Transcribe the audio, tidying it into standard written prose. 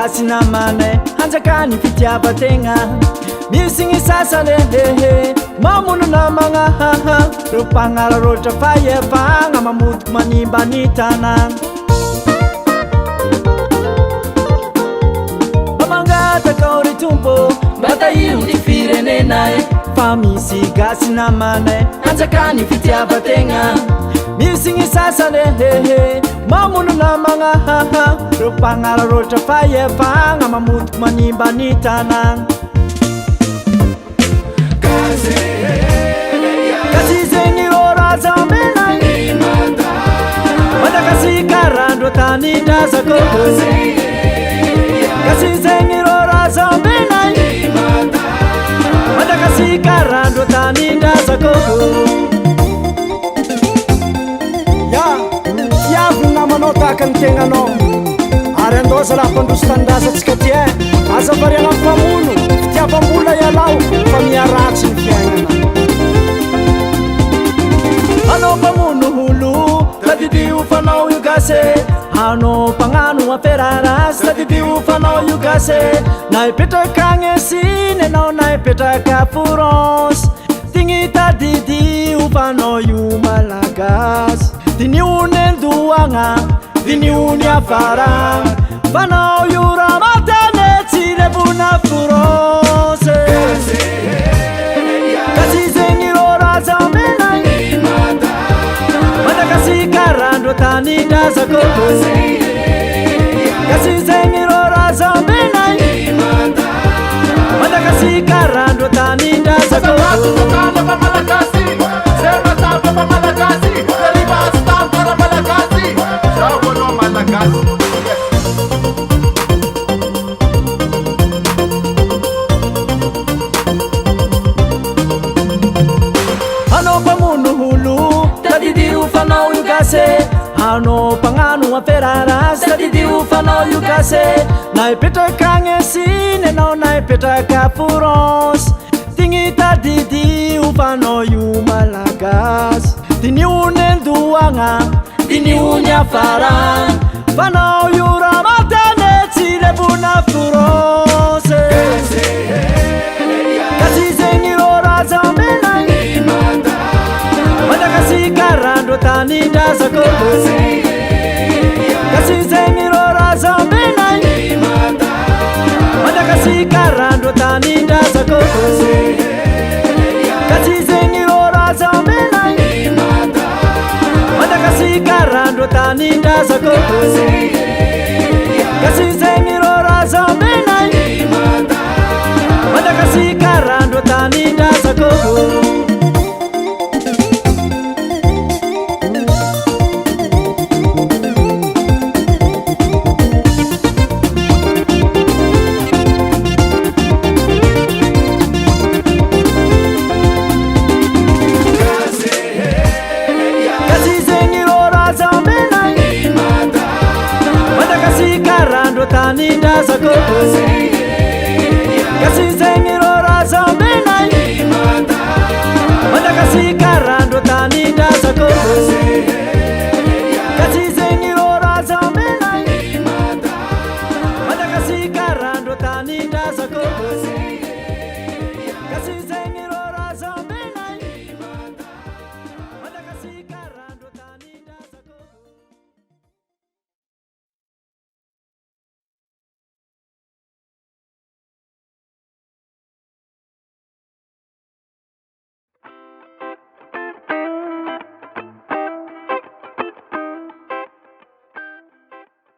gasy namane hanjakany fitiavategna misy gny sasany mamono namagna reo mpagnararoatra fahefagna mamotiky manimba ny tanagna mamangataka ry tompo mbata io ny firenenay fa misy gasy namane hanjakany fitiavategna misy gny sasany mamono namagna reo mpagnararoatra fahefagna mamotiky manimba ny tanagna kasi zegny rô raza menay Madagasikara tanindrazako kasi zegny rô raza menay Madagasikara tanindrazako fiavy namanao tahaka ny tegnanao ary andao za laha mpandroso tanindrazantsika ty aza variana mpamono fitiavam-bola ialao fa miaratsy ny fiaignana anao mpamono holo tadidio fanao io gasy anao mpagnano aferarasy tadidio fanao io gasy na hipetraka agny Esiny anao na hipetraka France tigny tadidio fanao io malagasy diniony andoagna diniony afaragna fanao io ramatane tsy levona France kasi zegny rô raza menay Madagasikara tanindrazako kasi zegny rô raza menay Madagasikara tanindrazako anao mpamono holo tadidio fanao io gasy anao mpagnano aferarasy tadidio fanao io gasy na hipetraka agny Esiny anao na hipetraka France tigny tadidio fanao io malagasy diniony andoagna diniony afaragna fanao io ramatane tsy levona France kasi zegny rô raza menay Madagasikara tanindrazako kasi zegny rô raza menay Madagasikara tanindrazako kasi zegny rô raza menay Madagasikara tanindrazako